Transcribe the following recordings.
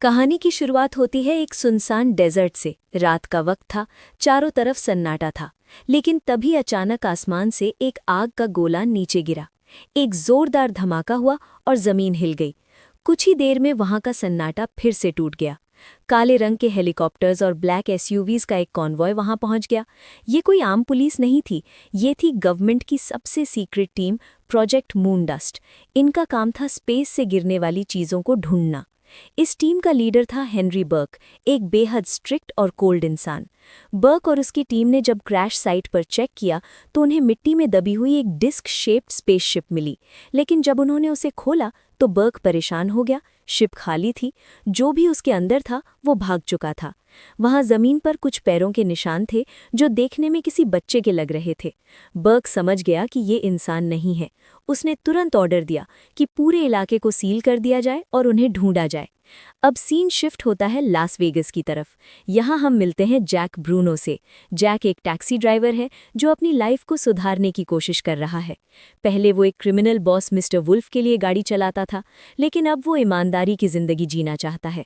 कहानी की शुरुआत होती है एक सुनसान डेजर्ट से। रात का वक्त था, चारों तरफ सन्नाटा था, लेकिन तभी अचानक आसमान से एक आग का गोला नीचे गिरा। एक जोरदार धमाका हुआ और जमीन हिल गई। कुछ ही देर में वहां का सन्नाटा फिर से टूट गया। काले रंग के हेलीकॉप्टर्स और ब्लैक एसयूवीज का एक कॉन्वॉय वहां पहुंच गया। ये कोई आम पुलिस नहीं थी, ये थी गवर्नमेंट की सबसे सीक्रेट टीम, प्रोजेक्ट मूनडस्ट। इनका काम था स्पेस से गिरने वाली चीजों को ढूंढना। इस टीम का लीडर था हेनरी बर्क, एक बेहद स्ट्रिक्ट और कोल्ड इंसान। बर्क और उसकी टीम ने जब क्रैश साइट पर चेक किया तो उन्हें मिट्टी में दबी हुई एक डिस्क शेप्ड स्पेसशिप मिली, लेकिन जब उन्होंने उसे खोला तो बर्क परेशान हो गया। शिप खाली थी, जो भी उसके अंदर था वो भाग चुका था। वहां जमीन पर कुछ पैरों के निशान थे जो देखने में किसी बच्चे के लग रहे थे। बर्क समझ गया कि ये इंसान नहीं है। उसने तुरंत ऑर्डर दिया कि पूरे इलाके को सील कर दिया जाए और उन्हें ढूंढा जाए। अब सीन शिफ्ट होता है लास वेगस की तरफ। यहाँ हम मिलते हैं जैक ब्रूनो से। जैक एक टैक्सी ड्राइवर है जो अपनी लाइफ को सुधारने की कोशिश कर रहा है। पहले वो एक क्रिमिनल बॉस मिस्टर वुल्फ के लिए गाड़ी चलाता था, लेकिन अब वो ईमानदारी की जिंदगी जीना चाहता है।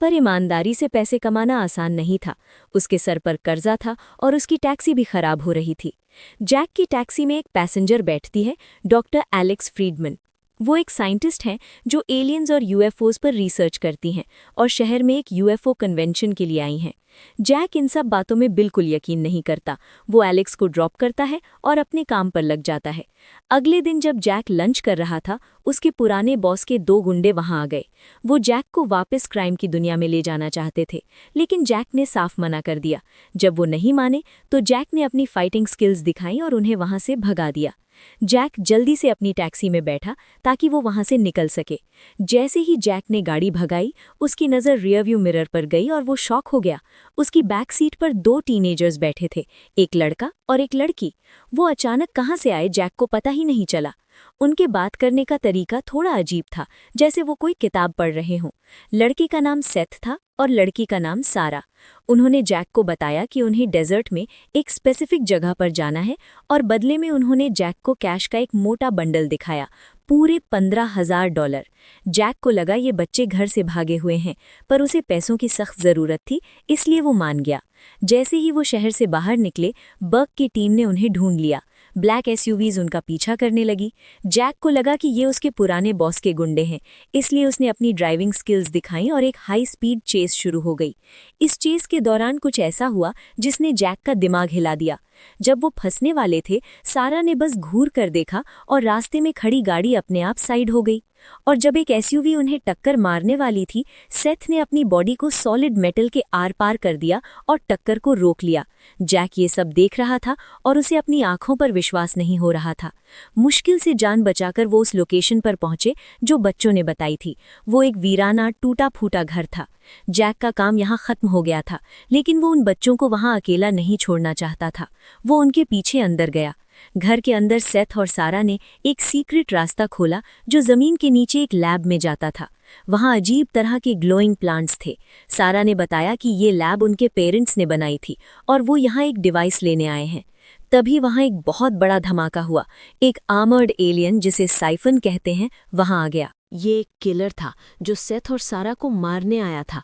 पर ईमानदारी से पैसे कमाना आसान नहीं था। उसके सर पर कर्जा था और उसकी टैक्सी भी खराब हो रही थी। जैक की टैक्सी में एक पैसेंजर बैठती है, डॉक्टर एलेक्स फ्रीडमैन। वो एक साइंटिस्ट हैं जो एलियंस और यूएफओज पर रिसर्च करती हैं और शहर में एक यूएफओ कन्वेंशन के लिए आई हैं। जैक इन सब बातों में बिल्कुल यकीन नहीं करता। वो एलेक्स को ड्रॉप करता है और अपने काम पर लग जाता है। अगले दिन जब जैक लंच कर रहा था, उसके पुराने बॉस के 2 गुंडे वहां आ गए। वो जैक को वापस क्राइम की दुनिया में ले जाना चाहते थे, लेकिन जैक ने साफ मना कर दिया। जब वो नहीं माने तो जैक ने अपनी फाइटिंग स्किल्स दिखाई और उन्हें वहां से भगा दिया। जैक जल्दी से अपनी टैक्सी में बैठा ताकि वो वहां से निकल सके। जैसे ही जैक ने गाड़ी भगाई, उसकी नज़र रियरव्यू मिरर पर गई और वो शॉक हो गया। उसकी बैक सीट पर 2 टीनेजर्स बैठे थे, एक लड़का और एक लड़की। वो अचानक कहाँ से आए जैक को पता ही नहीं चला। उनके बात करने का तरीका थोड़ा अजीब था, जैसे वो कोई किताब पढ़ रहे हों। लड़के का नाम सेथ था और लड़की का नाम सारा। उन्होंने जैक को बताया कि उन्हें डेजर्ट में एक स्पेसिफिक जगह पर जाना है और बदले में उन्होंने जैक को कैश का एक मोटा बंडल दिखाया, पूरे $15,000। जैक को लगा ये बच्चे घर से भागे हुए हैं, पर उसे पैसों की सख्त ज़रूरत थी, इसलिए वो मान गया। जैसे ही वो शहर से बाहर निकले, बर्क की टीम ने उन्हें ढूंढ लिया। ब्लैक एसयूवीज उनका पीछा करने लगी। जैक को लगा कि ये उसके पुराने बॉस के गुंडे हैं, इसलिए उसने अपनी ड्राइविंग स्किल्स दिखाई और एक हाई स्पीड चेस शुरू हो गई। इस चेस के दौरान कुछ ऐसा हुआ जिसने जैक का दिमाग हिला दिया। जब वो फंसने वाले थे, सारा ने बस घूर कर देखा और रास्ते में खड़ी गाड़ी अपने आप साइड हो गई। और जब एक एसयूवी उन्हें टक्कर मारने वाली थी, सेथ ने अपनी बॉडी को सॉलिड मेटल के आर पार कर दिया और टक्कर को रोक लिया। जैक ये सब देख रहा था और उसे अपनी आंखों पर विश्वास नहीं हो रहा था। मुश्किल से जान बचाकर वो उस लोकेशन पर पहुंचे जो बच्चों ने बताई थी। वो एक वीराना टूटा फूटा घर था। जैक का काम यहाँ खत्म हो गया था, लेकिन वो उन बच्चों को वहाँ अकेला नहीं छोड़ना चाहता था। वो उनके पीछे अंदर गया। घर के अंदर सेथ और सारा ने एक सीक्रेट रास्ता खोला जो जमीन के नीचे एक लैब में जाता था। वहाँ अजीब तरह के ग्लोइंग प्लांट्स थे। सारा ने बताया कि ये लैब उनके पेरेंट्स ने बनाई थी और वो यहाँ एक डिवाइस लेने आए हैं। तभी वहाँ एक बहुत बड़ा धमाका हुआ। एक आर्मर्ड एलियन, जिसे साइफन कहते हैं, वहाँ आ गया। ये एक किलर था जो सेथ और सारा को मारने आया था।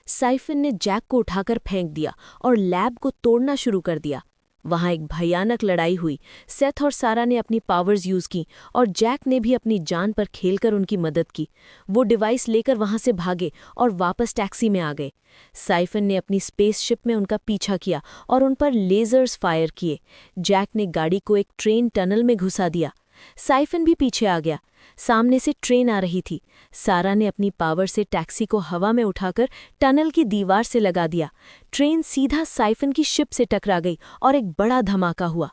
साइफन ने जैक को उठाकर फेंक दिया और लैब को तोड़ना शुरू कर दिया। वहां एक भयानक लड़ाई हुई। सेथ और सारा ने अपनी पावर्स यूज की और जैक ने भी अपनी जान पर खेलकर उनकी मदद की। वो डिवाइस लेकर वहां से भागे और वापस टैक्सी में आ गए। साइफन ने अपनी स्पेसशिप में उनका पीछा किया और उन पर लेजर्स फायर किए। जैक ने गाड़ी को एक ट्रेन टनल में घुसा दिया। साइफन भी पीछे आ गया। सामने से ट्रेन आ रही थी। सारा ने अपनी पावर से टैक्सी को हवा में उठाकर टनल की दीवार से लगा दिया। ट्रेन सीधा साइफन की शिप से टकरा गई और एक बड़ा धमाका हुआ।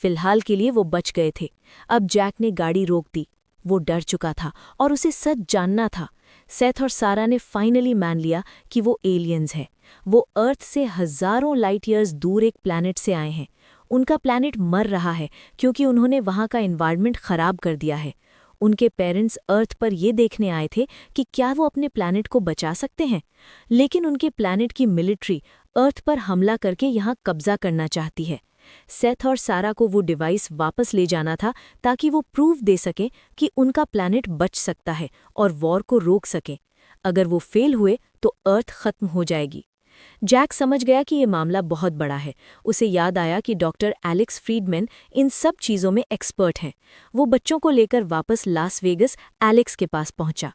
फिलहाल के लिए वो बच गए थे। अब जैक ने गाड़ी रोक दी। वो डर चुका था और उसे सच जानना था। सेथ और सारा ने फाइनली मान लिया कि वो एलियंस हैं। वो अर्थ से हजारों लाइट ईयर्स दूर एक प्लैनेट से आए हैं। उनका प्लैनेट मर रहा है क्योंकि उन्होंने वहां का एनवायरनमेंट खराब कर दिया है। उनके पेरेंट्स अर्थ पर ये देखने आए थे कि क्या वो अपने प्लैनेट को बचा सकते हैं, लेकिन उनके प्लैनेट की मिलिट्री अर्थ पर हमला करके यहाँ कब्जा करना चाहती है। सेथ और सारा को वो डिवाइस वापस ले जाना था ताकि वो प्रूफ दे सके कि उनका प्लैनेट बच सकता है और वॉर को रोक सके। अगर वो फेल हुए तो अर्थ खत्म हो जाएगी। जैक समझ गया कि ये मामला बहुत बड़ा है। उसे याद आया कि डॉक्टर एलेक्स फ्रीडमैन इन सब चीज़ों में एक्सपर्ट हैं। वो बच्चों को लेकर वापस लास वेगस एलेक्स के पास पहुंचा।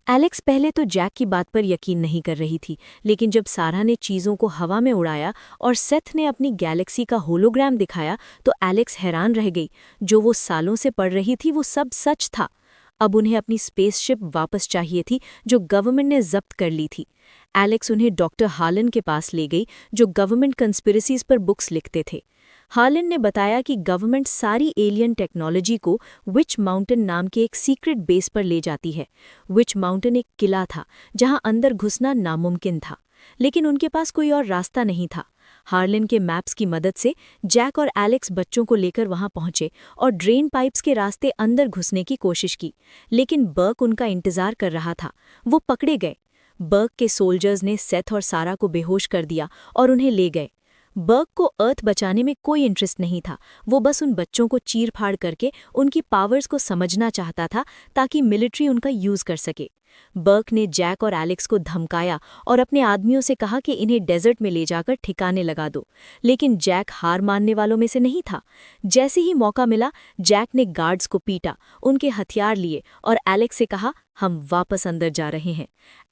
एलेक्स पहले तो जैक की बात पर यकीन नहीं कर रही थी, लेकिन जब सारा ने चीज़ों को हवा में उड़ाया और सेथ ने अपनी गैलेक्सी का होलोग्राम दिखाया तो एलेक्स हैरान रह गई। जो वो सालों से पढ़ रही थी वो सब सच था। अब उन्हें अपनी स्पेसशिप वापस चाहिए थी जो गवर्नमेंट ने जब्त कर ली थी। एलेक्स उन्हें डॉक्टर हालन के पास ले गई जो गवर्नमेंट कंस्पिरेसीज पर बुक्स लिखते थे। हालन ने बताया कि गवर्नमेंट सारी एलियन टेक्नोलॉजी को विच माउंटेन नाम के एक सीक्रेट बेस पर ले जाती है। विच माउंटेन एक किला था जहां अंदर घुसना नामुमकिन था, लेकिन उनके पास कोई और रास्ता नहीं था। हार्लिन के मैप्स की मदद से जैक और एलेक्स बच्चों को लेकर वहां पहुंचे और ड्रेन पाइप्स के रास्ते अंदर घुसने की कोशिश की, लेकिन बर्क उनका इंतजार कर रहा था। वो पकड़े गए। बर्क के सोल्जर्स ने सेथ और सारा को बेहोश कर दिया और उन्हें ले गए। बर्क को अर्थ बचाने में कोई इंटरेस्ट नहीं था। वो बस उन बच्चों को चीर-फाड़ करके उनकी पावर्स को समझना चाहता था ताकि मिलिट्री उनका यूज कर सके। बर्क ने जैक और एलेक्स को धमकाया और अपने आदमियों से कहा कि इन्हें डेजर्ट में ले जाकर ठिकाने लगा दो, लेकिन जैक हार मानने वालों में से नहीं था। जैसे ही मौका मिला जैक ने गार्ड्स को पीटा, उनके हथियार लिए और एलेक्स से कहा, हम वापस अंदर जा रहे हैं।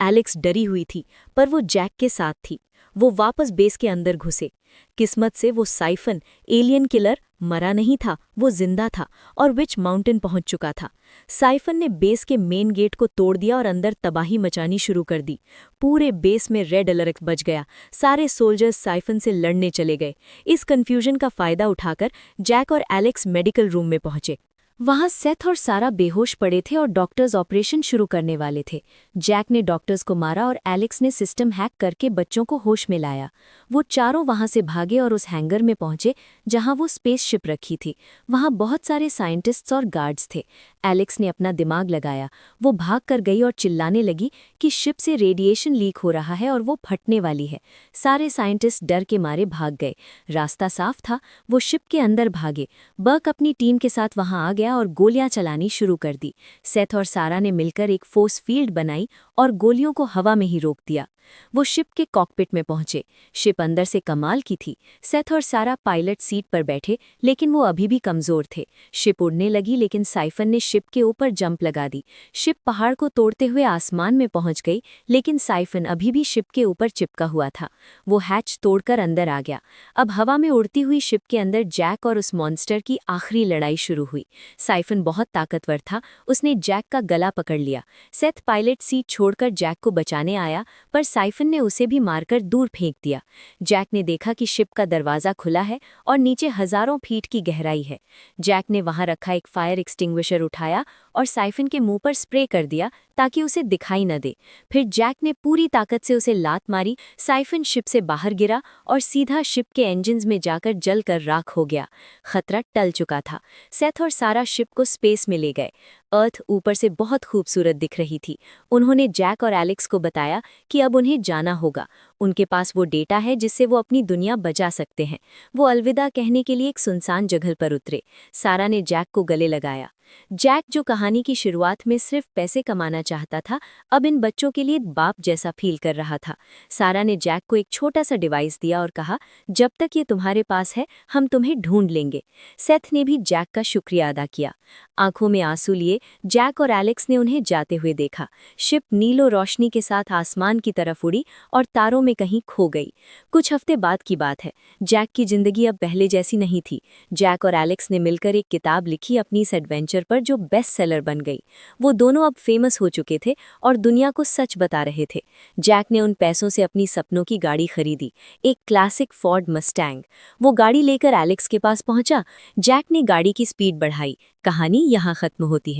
एलेक्स डरी हुई थी, पर वो जैक के साथ थी। वो वापस बेस के अंदर घुसे। किस्मत से वो साइफन, एलियन किलर, मरा नहीं था, वो जिंदा था और विच माउंटेन पहुंच चुका था। साइफन ने बेस के मेन गेट को तोड़ दिया और अंदर तबाही मचानी शुरू कर दी। पूरे बेस में रेड अलर्ट बज गया। सारे सोल्जर्स साइफन से लड़ने चले गए। इस कंफ्यूजन का फायदा उठाकर जैक और एलेक्स मेडिकल रूम में पहुंचे। वहां सेथ और सारा बेहोश पड़े थे और डॉक्टर्स ऑपरेशन शुरू करने वाले थे। जैक ने डॉक्टर्स को मारा और एलेक्स ने सिस्टम हैक करके बच्चों को होश में लाया। वो चारों वहां से भागे और उस हैंगर में पहुंचे जहां वो स्पेसशिप रखी थी। वहां बहुत सारे साइंटिस्ट्स और गार्ड्स थे। एलेक्स ने अपना दिमाग लगाया। वो भाग कर गई और चिल्लाने लगी कि शिप से रेडिएशन लीक हो रहा है और वो फटने वाली है। सारे साइंटिस्ट डर के मारे भाग गए। रास्ता साफ था। वो शिप के अंदर भागे। बर्क अपनी टीम के साथ वहां आ गया और गोलियां चलानी शुरू कर दी। सेथ और सारा ने मिलकर एक फोर्स फील्ड बनाई और गोलियों को हवा में ही रोक दिया। वो शिप के कॉकपिट में पहुंचे। शिप अंदर से कमाल की थी। सेथ और सारा पायलट सीट पर बैठे, लेकिन वो अभी भी कमजोर थे। शिप उड़ने लगी, लेकिन साइफन ने शिप के ऊपर जंप लगा दी। शिप पहाड़ को तोड़ते हुए आसमान में पहुंच गई, लेकिन साइफन अभी भी शिप के ऊपर चिपका हुआ था। वो हैच तोड़कर अंदर आ गया। अब हवा में उड़ती हुई शिप के अंदर जैक और उस मॉन्स्टर की आखिरी लड़ाई शुरू हुई। साइफन बहुत ताकतवर था। उसने जैक का गला पकड़ लिया। सेथ पायलट सीट छोड़कर जैक को बचाने आया, पर साइफन ने उसे भी मारकर दूर फेंक दिया। जैक ने देखा कि शिप का दरवाजा खुला है और नीचे हजारों फीट की गहराई है। जैक ने वहां रखा एक फायर एक्सटिंग्विशर उठाया और साइफन के मुंह पर स्प्रे कर दिया ताकि उसे दिखाई न दे। फिर जैक ने पूरी ताकत से उसे लात मारी। साइफन शिप से बाहर गिरा और सीधा शिप के इंजन्स में जाकर जलकर राख हो गया। खतरा टल चुका था। सेथ और सारा शिप को स्पेस में ले गए। अर्थ ऊपर से बहुत खूबसूरत दिख रही थी। उन्होंने जैक और एलेक्स को बताया कि अब उन्हें जाना होगा। उनके पास वो डेटा है जिससे वो अपनी दुनिया बचा सकते हैं। वो अलविदा कहने के लिए एक सुनसान जगह पर उतरे। सारा ने जैक को गले लगाया। जैक, जो कहानी की शुरुआत में सिर्फ पैसे कमाना चाहता था, अब इन बच्चों के लिए बाप जैसा फील कर रहा था। सारा ने जैक को एक छोटा सा डिवाइस दिया और कहा, जब तक ये तुम्हारे पास है हम तुम्हें ढूंढ लेंगे। सेथ ने भी जैक का शुक्रिया अदा किया। आंखों में आंसू लिए जैक और एलेक्स ने उन्हें जाते हुए देखा। शिप नीलो रोशनी के साथ आसमान की तरफ उड़ी और तारों में कहीं खो गई। कुछ हफ्ते बाद की बात है। जैक की जिंदगी अब पहले जैसी नहीं थी। जैक और एलेक्स ने मिलकर एक किताब लिखी अपनी इस एडवेंचर पर, जो बेस्ट सेलर बन गई। वो दोनों अब फेमस हो चुके थे और दुनिया को सच बता रहे थे। जैक ने उन पैसों से अपनी सपनों की गाड़ी खरीदी, एक क्लासिक फोर्ड मस्टैंग। वो गाड़ी लेकर एलेक्स के पास पहुंचा। जैक ने गाड़ी की स्पीड बढ़ाई। कहानी यहाँ खत्म होती है।